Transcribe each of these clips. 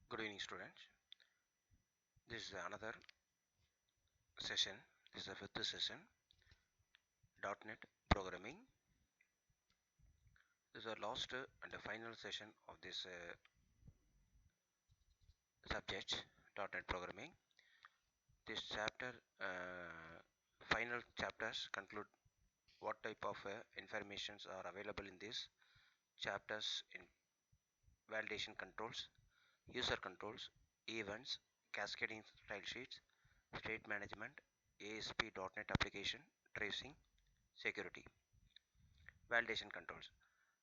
Good evening, students. This is another session. This is the fifth session, .NET programming. This is our last and the final session of this subject, .NET programming. This chapter, final chapters conclude what type of informations are available in these chapters in validation controls, user controls, events, cascading style sheets, state management, ASP.NET application, tracing, security. Validation controls.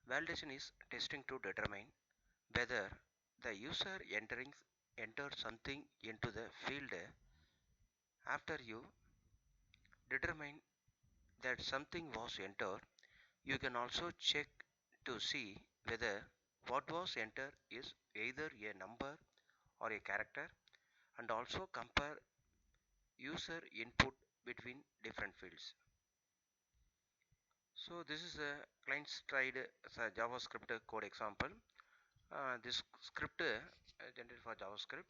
Validation is testing to determine whether the user enters something into the field. After you determine that something was entered, you can also check to see whether what was entered is either a number or a character, and also compare user input between different fields. So this is a client-side JavaScript code example. This script generated for JavaScript.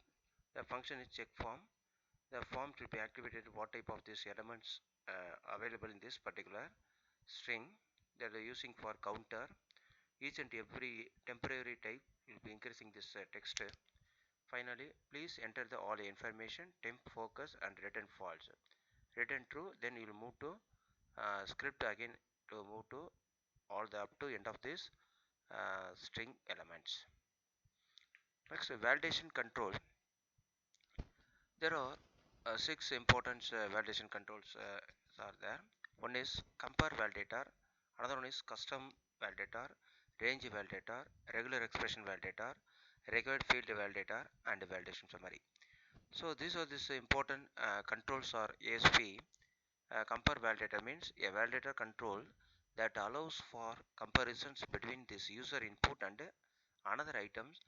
The function is check form. The form should be activated what type of these elements available in this particular string that are using for counter. Each and every temporary type will be increasing this text. Finally, please enter the all information, temp, focus, and return false. Return true, then you will move to script again to move to all the up to end of this string elements. Next, validation control. There are six important validation controls are there. One is compare validator, another one is custom validator, range validator, regular expression validator, required field validator, and validation summary. So these are these important controls are ASP. Compare validator means a validator control that allows for comparisons between this user input and another items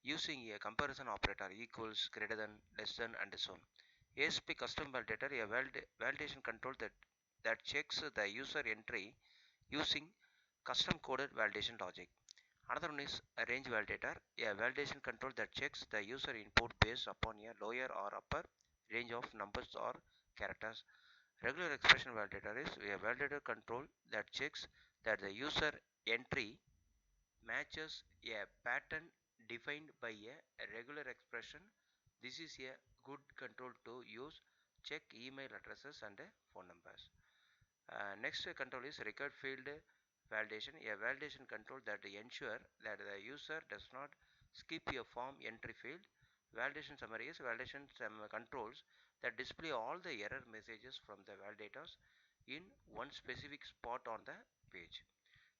using a comparison operator equals, greater than, less than, and so on. ASP custom validator, a validation control that checks the user entry using custom coded validation logic. Another one is a range validator, a validation control that checks the user input based upon a lower or upper range of numbers or characters. Regular expression validator is a validator control that checks that the user entry matches a pattern defined by a regular expression. This is a good control to use. Check email addresses and phone numbers. Next control is record field validation, a validation control that ensure that the user does not skip a form entry field. Validation summary is validation controls that display all the error messages from the validators in one specific spot on the page.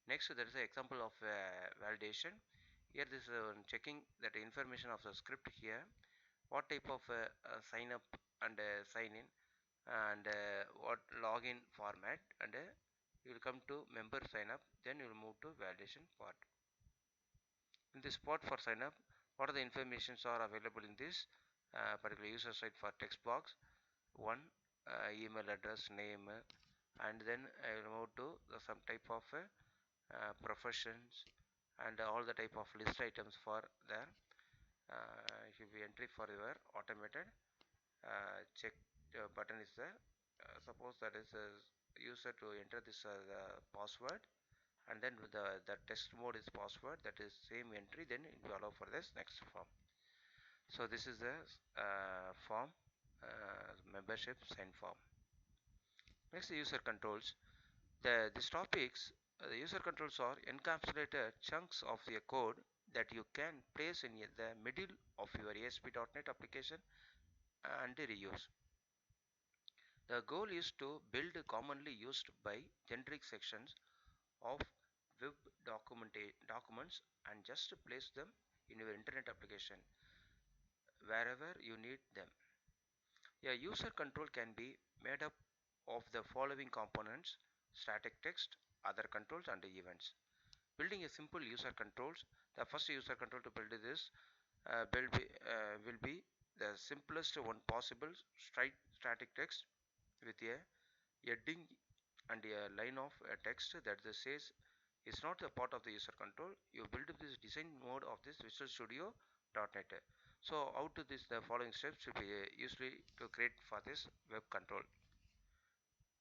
Next, there is an example of validation. Here this is checking that information of the script here, what type of sign up and sign in, and what login format, and you will come to member sign up, then you will move to validation part. In this part for sign up, what are the informations are available in this particular user site for text box? One, email address, name, and then I will move to some type of professions and all the type of list items for there. If you entry for your automated check button is there. Suppose that is a user to enter this the password, and then the test mode is password, that is same entry, then it will allow for this next form. So this is the form membership sign form. Next, user controls. These topics, the user controls are encapsulated chunks of your code that you can place in the middle of your ASP.NET application and reuse. The goal is to build commonly used by generic sections of web documents and just place them in your internet application wherever you need them. A user control can be made up of the following components: static text, other controls, and events. Building a simple user controls. The first user control to build this will be the simplest one possible: static text with a heading and a line of text that says it's not a part of the user control. You build this design mode of this Visual Studio .NET. So how to this the following steps should be usually to create for this web control.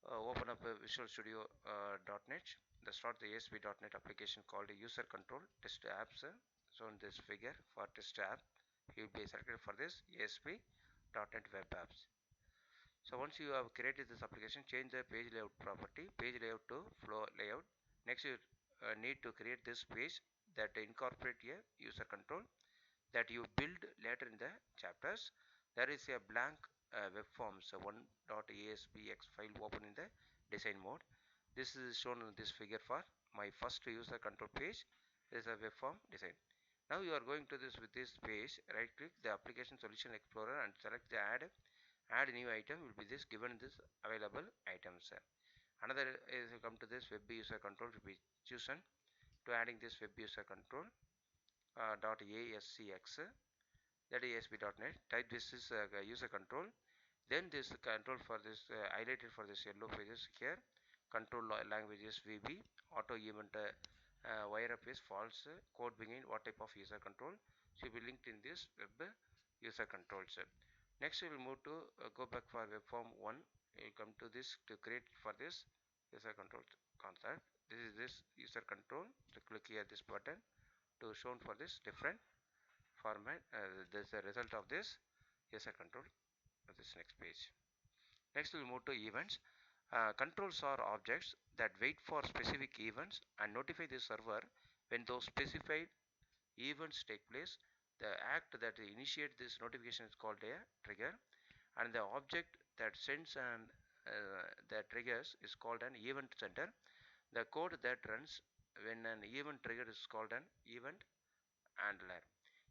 Open up Visual Studio .NET. Start the ASP.NET application called user control test apps. Shown this figure for test app. You will be selected for this ASP.NET web apps. So once you have created this application, change the page layout property, page layout to flow layout. Next you need to create this page that incorporate a user control that you build later in the chapters. There is a blank web forms 1.aspx file open in the design mode. This is shown in this figure for my first user control page. This is a web form design. Now you are going to this with this page, right click the application solution explorer and select the add new item will be this given this available items. Another is come to this web user control to be chosen to adding this web user control .ascx that is ASP.NET. Type this is user control. Then this control for this highlighted for this yellow pages here. Control language is VB. Auto event wire up is false. Code begin what type of user control should be linked in this web user controls. Next we will move to go back for web form 1. You come to this to create for this user control concept. This is this user control. So click here this button to shown for this different format. This is the result of this user control of this next page. Next we'll move to events. Controls are objects that wait for specific events and notify the server when those specified events take place. The act that initiates this notification is called a trigger, and the object that sends and that triggers is called an event sender. The code that runs when an event trigger is called an event handler.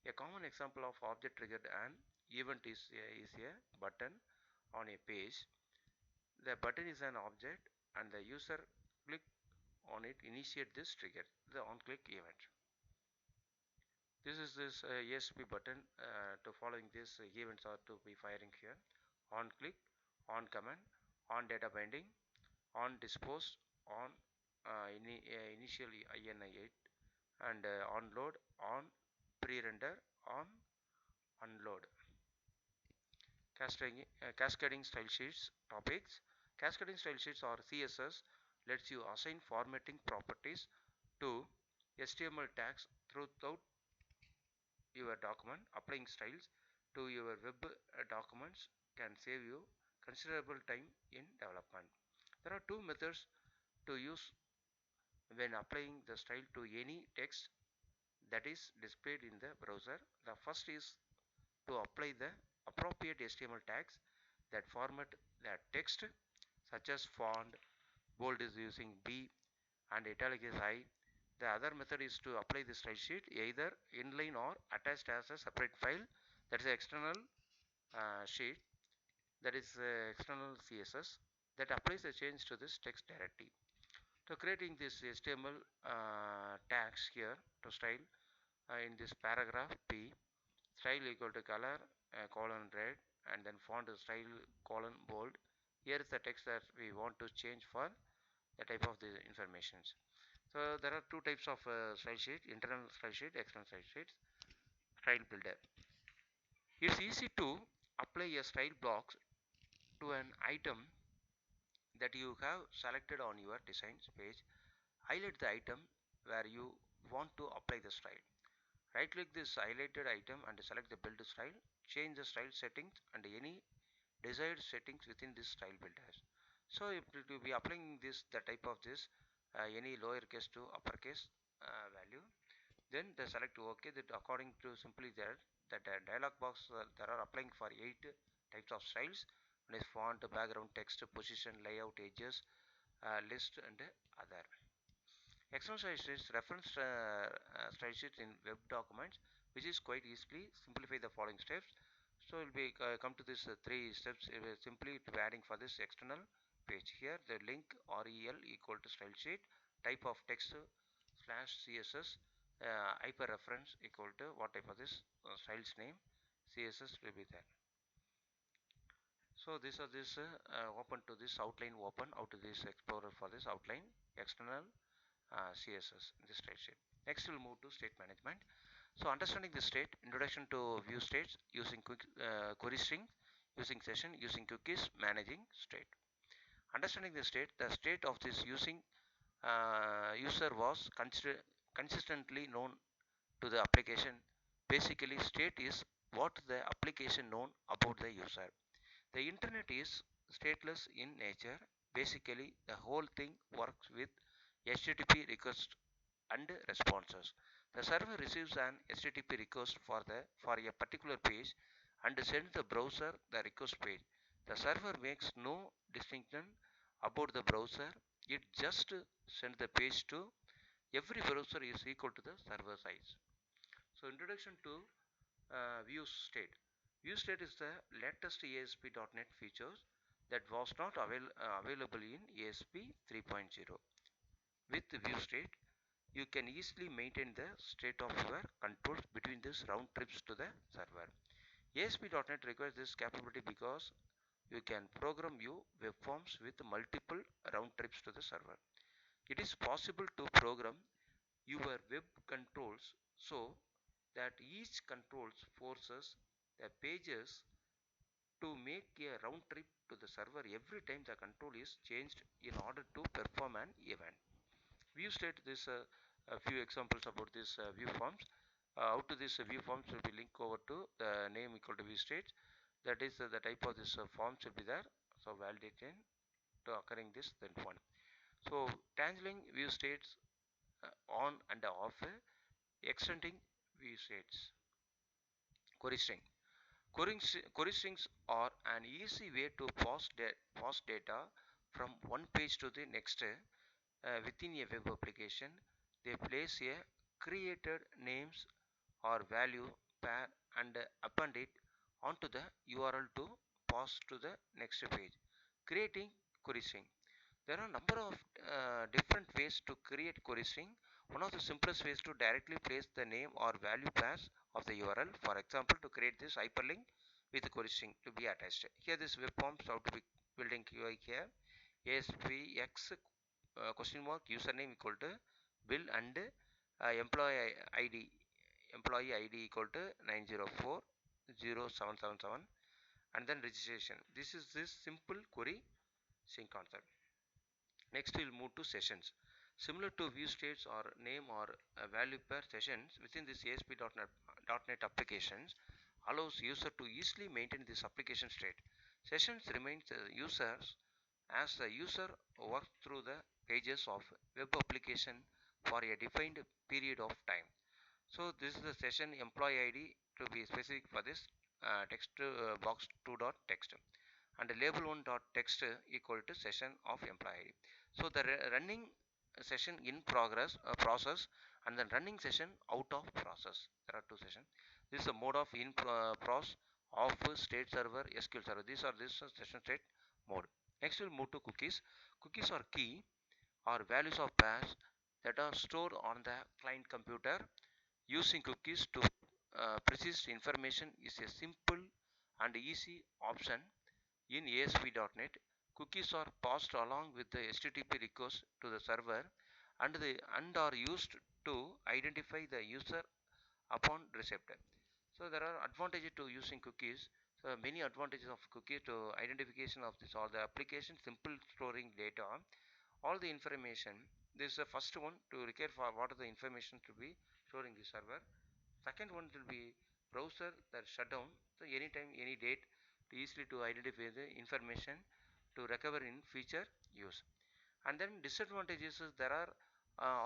A common example of object triggered an event is a button on a page. The button is an object and the user click on it initiate this trigger, the on click event. This is this ASP button to following this events are to be firing here. On click, on command, on data binding, on dispose, on initially INI8 and on load, on pre-render, on unload. Cascading style sheets topics. Cascading style sheets or CSS lets you assign formatting properties to HTML tags throughout your document. Applying styles to your web documents can save you considerable time in development. There are two methods to use when applying the style to any text that is displayed in the browser. The first is to apply the appropriate HTML tags that format the text, such as font, bold is using B and italic is I. The other method is to apply the style sheet either inline or attached as a separate file, that is external sheet, that is external CSS that applies the change to this text directly. So creating this HTML tags here to style in this paragraph P, style equal to color colon red and then font style colon bold. Here is the text that we want to change for the type of the informations. So there are two types of style sheet: internal style sheet, external style sheet. Style builder. It's easy to apply a style block to an item that you have selected on your design page. Highlight the item where you want to apply the style. Right click this highlighted item and select the build style. Change the style settings and any desired settings within this style builders. So if it will be applying this the type of this any lowercase to uppercase value, then the select OK. That according to simply that dialog box there are applying for 8 types of styles. One is font, background, text, position, layout, edges, list and other. External style sheets reference style sheets in web documents, which is quite easily simplify the following steps. So we'll be come to this 3 steps simply to adding for this external page. Here the link rel equal to style sheet, type of text slash css, hyperreference equal to what type of this styles name, css will be there. So this is this open to this outline, open out to this explorer for this outline external CSS in this style sheet. Next we'll move to state management. So understanding the state, introduction to view states, using query string, using session, using cookies, managing state. Understanding the state of this using user was consistently known to the application. Basically, state is what the application known about the user. The internet is stateless in nature. Basically, the whole thing works with HTTP request and responses. The server receives an HTTP request for a particular page and sends the browser the request page. The server makes no distinction about the browser. It just sends the page to every browser is equal to the server size. So introduction to view state. View state is the latest ASP.NET features that was not available in ASP 3.0. With view state, you can easily maintain the state of your controls between these round trips to the server. ASP.NET requires this capability because you can program view web forms with multiple round trips to the server. It is possible to program your web controls so that each controls forces the pages to make a round trip to the server every time the control is changed in order to perform an event. View state this a few examples about this view forms. Out to this view forms will be linked over to the name equal to view state. That is the type of this form should be there. So validation to occurring this then one. So tangling view states on and off, extending view states. Query string. Query strings are an easy way to pass data from one page to the next within a web application. They place a created names or value pair and append it onto the URL to pass to the next page. Creating query string. There are a number of different ways to create query string. One of the simplest ways to directly place the name or value pairs of the URL. For example, to create this hyperlink with the query string to be attached. Here this web forms how to be building UI here. ASPX question mark username equal to bill and employee ID equal to 9040777 and then registration. This is this simple query string concept. Next we'll move to sessions. Similar to view states or name or value pair, sessions within this ASP.NET applications allows user to easily maintain this application state. Sessions remains the users as the user works through the pages of web application for a defined period of time. So this is the session employee ID to be specific for this text box 2.text and label 1.text equal to session of employee ID. So the running session in progress process and then running session out of process. There are two sessions. This is a mode of in process of state server SQL server. These are this session state mode. Next we'll move to cookies. Cookies are key or values of pairs that are stored on the client computer. Using cookies to persist information is a simple and easy option in ASP.NET. Cookies are passed along with the HTTP request to the server and are used to identify the user upon receptor. So there are advantages to using cookies. So many advantages of cookie to identification of this all the application simple storing data, all the information. This is the first one to require for what are the information to be stored in the server. Second one will be browser that shut down. So anytime any date to easily to identify the information to recover in future use. And then disadvantages is there are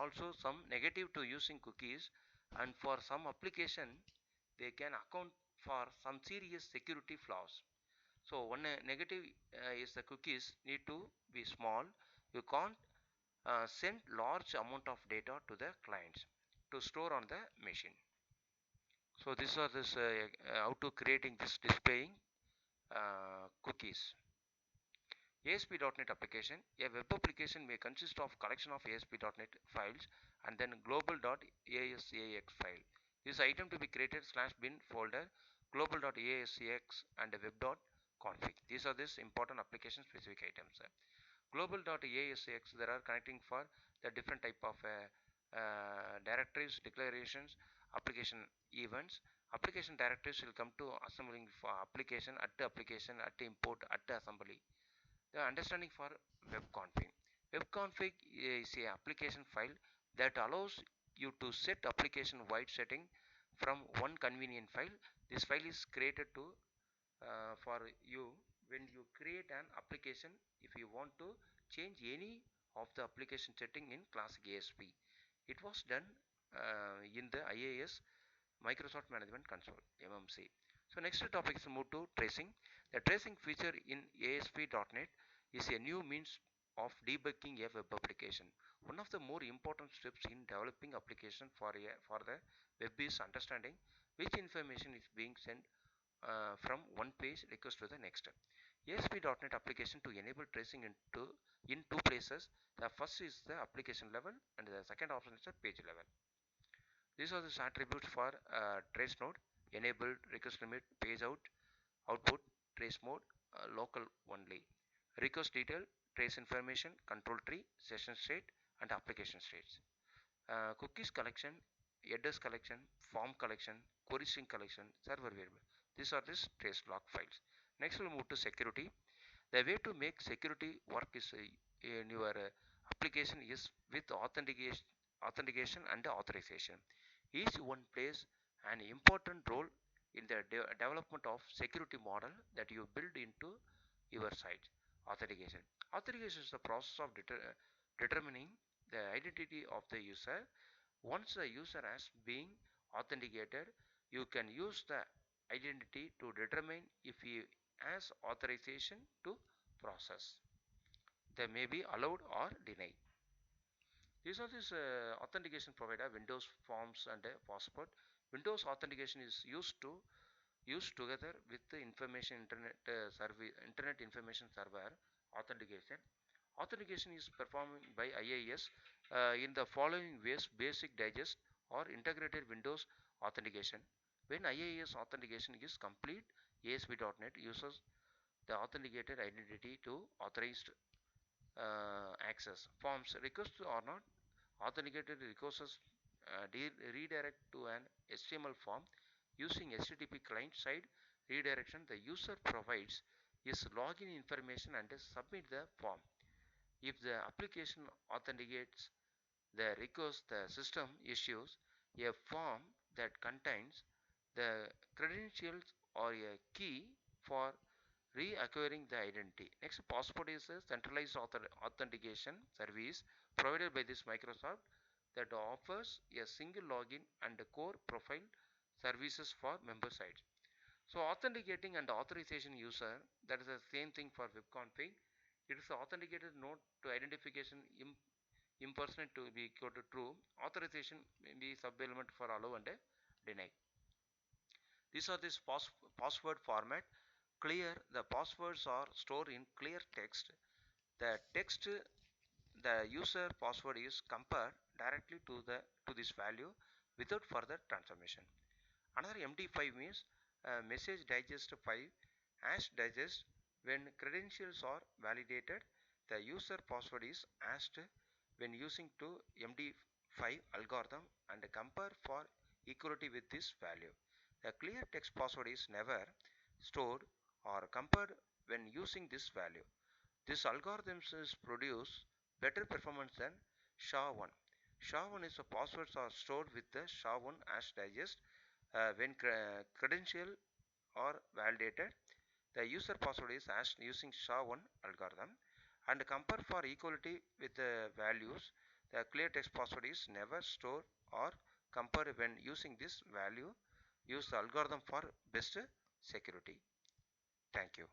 also some negative to using cookies, and for some application they can account for some serious security flaws. So one negative is the cookies need to be small. You can't send large amount of data to the clients to store on the machine. So these are this how to creating this displaying cookies. ASP.NET application. A web application may consist of collection of ASP.NET files and then global.asax file. This item to be created /bin folder global.asax and web.config. These are this important application specific items. Global.asax there are connecting for the different type of directories declarations application events. Application directives will come to assembling for application at import at assembly. The understanding for web config. Web config is a application file that allows you to set application wide setting from one convenient file. This file is created to for you when you create an application. If you want to change any of the application setting in classic ASP, it was done in the IAS Microsoft Management Console MMC. So next topic is move to tracing. The tracing feature in ASP.NET is a new means of debugging a web application. One of the more important steps in developing application for the web is understanding which information is being sent from one page request to the next. ASP.NET application to enable tracing in two places. The first is the application level and the second option is the page level. These are the attributes for trace node: enabled, request limit, page out, output, trace mode, local only, request detail, trace information, control tree, session state, and application states. Cookies collection, headers collection, form collection, query string collection, server variable. These are the trace log files. Next we'll move to security. The way to make security work is in your application is with authentication and authorization. Each one plays an important role in the development of security model that you build into your site. Authentication. Authentication is the process of determining the identity of the user. Once the user has been authenticated, you can use the identity to determine if he has authorization to process. They may be allowed or denied. These are this authentication provider: Windows Forms and Passport. Windows authentication is used together with the Internet Information Server authentication. Authentication is performed by IIS in the following ways: basic, digest, or integrated Windows authentication. When IIS authentication is complete, ASP.NET uses the authenticated identity to authorized access. Forms requests are not authenticated requests redirect to an HTML form using HTTP client side redirection. The user provides his login information and submit the form. If the application authenticates the request, the system issues a form that contains the credentials or a key for reacquiring the identity. Next, Passport is a centralized authentication service provided by this Microsoft that offers a single login and core profile services for member sites. So authenticating and authorization user, that is the same thing for web config. It is authenticated node to identification impersonate to be equal to true. Authorization may be sub element for allow and deny. These are this password format. Clear. The passwords are stored in clear text. The text, the user password is compared directly to this value without further transformation. Another MD5 means message digest 5 hash digest. When credentials are validated, the user password is asked when using to MD5 algorithm and compare for equality with this value. The clear text password is never stored or compared when using this value. This algorithm produce better performance than SHA-1. SHA-1 is the passwords are stored with the SHA-1 hash digest when credential are validated. The user password is hashed using SHA-1 algorithm and compare for equality with the values. The clear text password is never stored or compared when using this value. Use the algorithm for best security. Thank you.